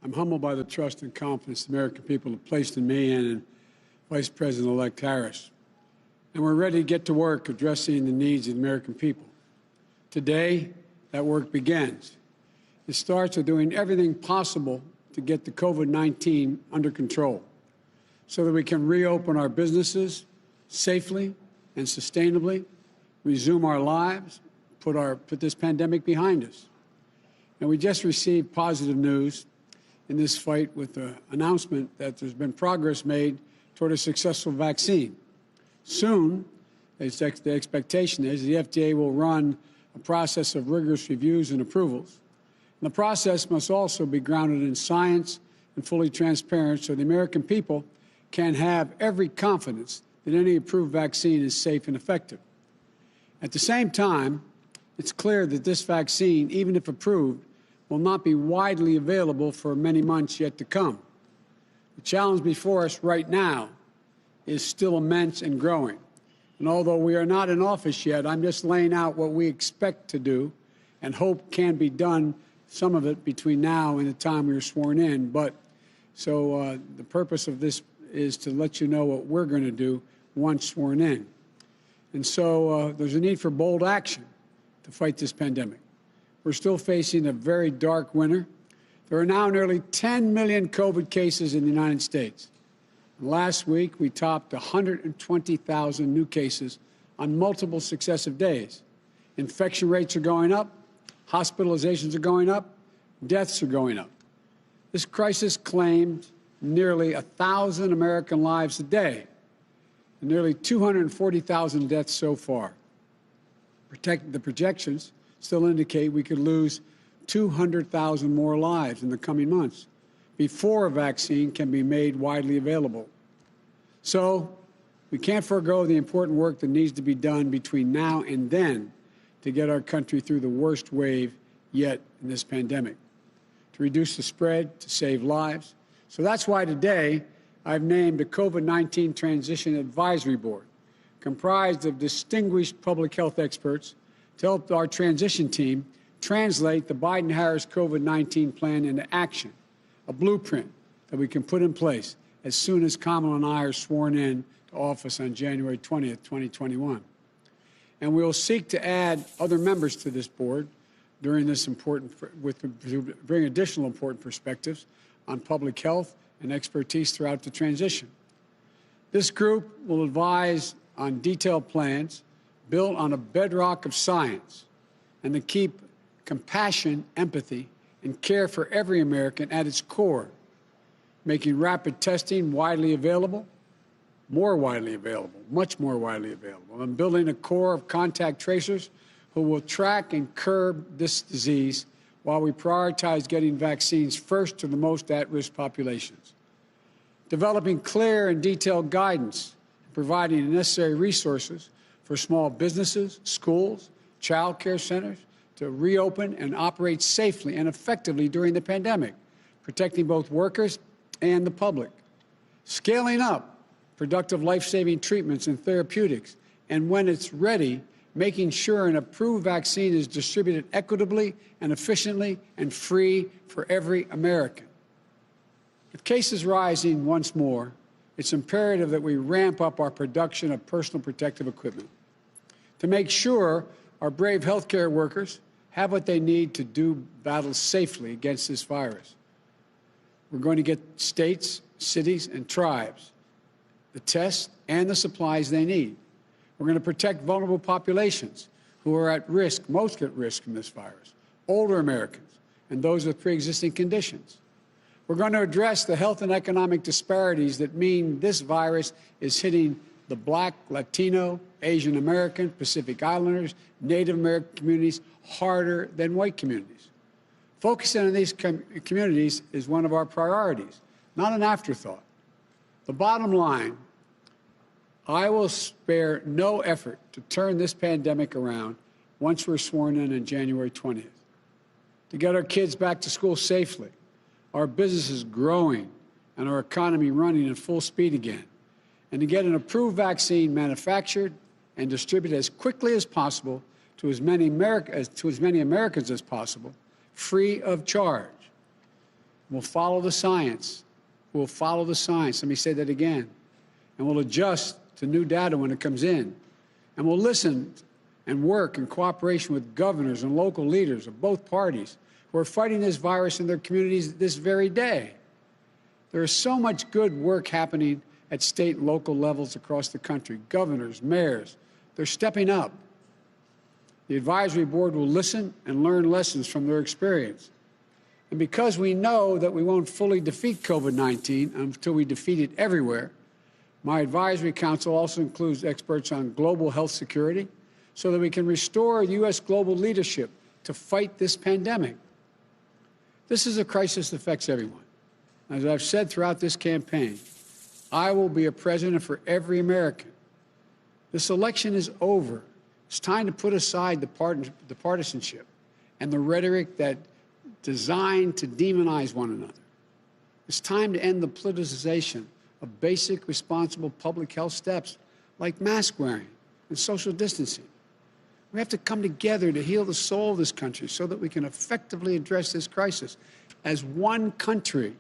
I'm humbled by the trust and confidence the American people have placed in me and in Vice President-elect Harris. And we're ready to get to work addressing the needs of the American people. Today, that work begins. It starts with doing everything possible to get the COVID-19 under control so that we can reopen our businesses safely and sustainably, resume our lives, put this pandemic behind us. And we just received positive news in this fight with the announcement that there's been progress made toward a successful vaccine. Soon, the expectation is the FDA will run a process of rigorous reviews and approvals. And the process must also be grounded in science and fully transparent so the American people can have every confidence that any approved vaccine is safe and effective. At the same time, it's clear that this vaccine, even if approved, will not be widely available for many months yet to come. The challenge before us right now is still immense and growing. And although we are not in office yet, I'm just laying out what we expect to do and hope can be done, some of it between now and the time we are sworn in. But so the purpose of this is to let you know what we're going to do once sworn in. And so there's a need for bold action to fight this pandemic. We're still facing a very dark winter. There are now nearly 10 million COVID cases in the United States. And last week, we topped 120,000 new cases on multiple successive days. Infection rates are going up, hospitalizations are going up, deaths are going up. This crisis claimed nearly 1,000 American lives a day, and nearly 240,000 deaths so far. The projections still indicate we could lose 200,000 more lives in the coming months before a vaccine can be made widely available. So we can't forego the important work that needs to be done between now and then to get our country through the worst wave yet in this pandemic, to reduce the spread, to save lives. So that's why today I've named a COVID-19 Transition Advisory Board comprised of distinguished public health experts to help our transition team translate the Biden-Harris COVID-19 plan into action, a blueprint that we can put in place as soon as Kamala and I are sworn in to office on January 20th, 2021. And we will seek to add other members to this board during this to bring additional important perspectives on public health and expertise throughout the transition. This group will advise on detailed plans built on a bedrock of science and to keep compassion, empathy, and care for every American at its core, making rapid testing widely available, more widely available, much more widely available, and building a core of contact tracers who will track and curb this disease while we prioritize getting vaccines first to the most at-risk populations. Developing clear and detailed guidance, providing the necessary resources for small businesses, schools, child care centers to reopen and operate safely and effectively during the pandemic, protecting both workers and the public. Scaling up productive life-saving treatments and therapeutics, and when it's ready, making sure an approved vaccine is distributed equitably and efficiently and free for every American. With cases rising once more, it's imperative that we ramp up our production of personal protective equipment to make sure our brave healthcare workers have what they need to do battle safely against this virus. We're going to get states, cities, and tribes the tests and the supplies they need. We're going to protect vulnerable populations who are at risk, most at risk from this virus, older Americans and those with pre-existing conditions. We're going to address the health and economic disparities that mean this virus is hitting the Black, Latino, Asian American, Pacific Islanders, Native American communities harder than white communities. Focusing on these communities is one of our priorities, not an afterthought. The bottom line, I will spare no effort to turn this pandemic around once we're sworn in on January 20th, to get our kids back to school safely, our businesses growing, and our economy running at full speed again, and to get an approved vaccine manufactured and distributed as quickly as possible to as many Americans as possible, free of charge. We'll follow the science. We'll follow the science. Let me say that again. And we'll adjust to new data when it comes in. And we'll listen and work in cooperation with governors and local leaders of both parties who are fighting this virus in their communities this very day. There is so much good work happening at state and local levels across the country. Governors, mayors, they're stepping up. The advisory board will listen and learn lessons from their experience. And because we know that we won't fully defeat COVID-19 until we defeat it everywhere, my advisory council also includes experts on global health security so that we can restore U.S. global leadership to fight this pandemic. This is a crisis that affects everyone. As I've said throughout this campaign, I will be a president for every American. This election is over. It's time to put aside the partisanship and the rhetoric that designed to demonize one another. It's time to end the politicization of basic, responsible public health steps like mask wearing and social distancing. We have to come together to heal the soul of this country so that we can effectively address this crisis as one country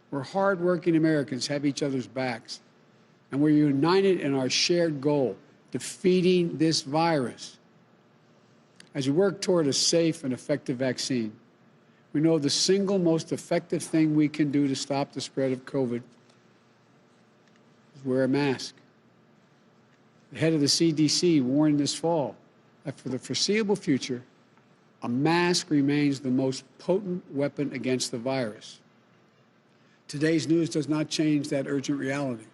where hardworking Americans have each other's backs and we're united in our shared goal, defeating this virus. As we work toward a safe and effective vaccine, we know the single most effective thing we can do to stop the spread of COVID is wear a mask. The head of the CDC warned this fall that for the foreseeable future, a mask remains the most potent weapon against the virus. Today's news does not change that urgent reality.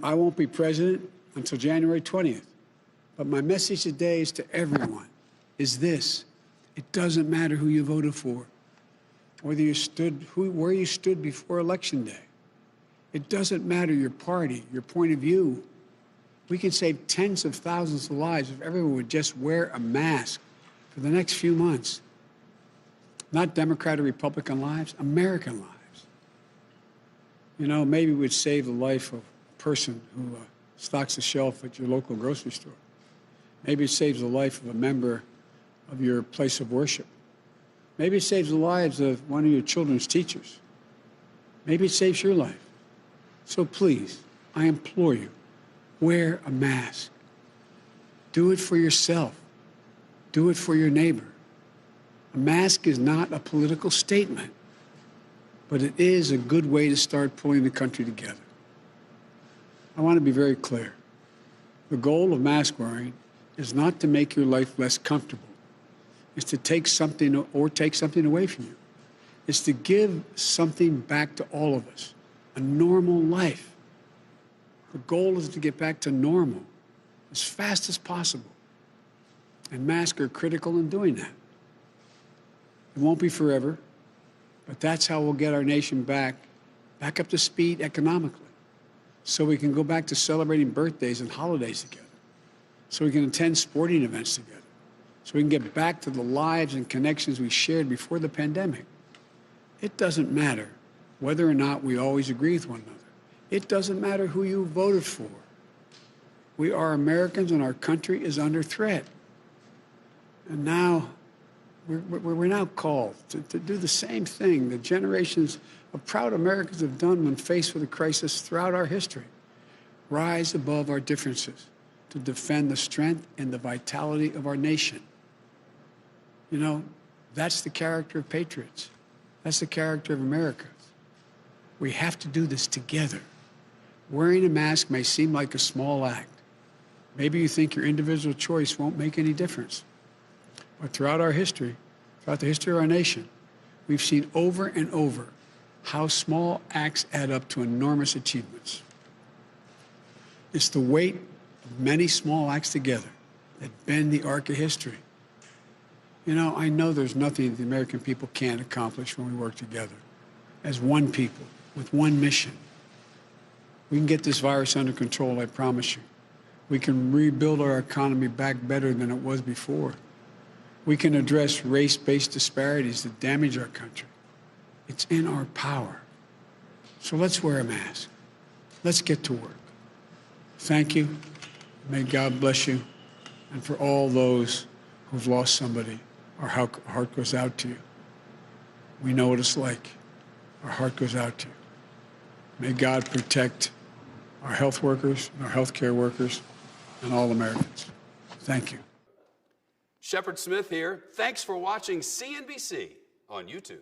I won't be president until January 20th, but my message today is to everyone is this: it doesn't matter who you voted for, whether you where you stood before Election Day. It doesn't matter your party, your point of view. We can save tens of thousands of lives if everyone would just wear a mask for the next few months. Not Democrat or Republican lives, American lives. You know, maybe we'd save the life of a person who stocks a shelf at your local grocery store. Maybe it saves the life of a member of your place of worship. Maybe it saves the lives of one of your children's teachers. Maybe it saves your life. So please, I implore you, wear a mask. Do it for yourself. Do it for your neighbor. A mask is not a political statement, but it is a good way to start pulling the country together. I want to be very clear. The goal of mask wearing is not to make your life less comfortable. It's to take something away from you. It's to give something back to all of us, a normal life. The goal is to get back to normal as fast as possible. And masks are critical in doing that. It won't be forever, but that's how we'll get our nation back up to speed economically, so we can go back to celebrating birthdays and holidays together, so we can attend sporting events together, so we can get back to the lives and connections we shared before the pandemic. It doesn't matter whether or not we always agree with one another. It doesn't matter who you voted for. We are Americans, and our country is under threat. And now, we're now called to do the same thing that generations of proud Americans have done when faced with a crisis throughout our history. Rise above our differences to defend the strength and the vitality of our nation. You know, that's the character of patriots. That's the character of Americans. We have to do this together. Wearing a mask may seem like a small act. Maybe you think your individual choice won't make any difference. But throughout our history, throughout the history of our nation, we've seen over and over how small acts add up to enormous achievements. It's the weight of many small acts together that bend the arc of history. You know, I know there's nothing the American people can't accomplish when we work together as one people with one mission. We can get this virus under control, I promise you. We can rebuild our economy back better than it was before. We can address race-based disparities that damage our country. It's in our power. So let's wear a mask. Let's get to work. Thank you. May God bless you. And for all those who've lost somebody, our heart goes out to you. We know what it's like. Our heart goes out to you. May God protect our health workers, our healthcare workers, and all Americans. Thank you. Shepard Smith here. Thanks for watching CNBC on YouTube.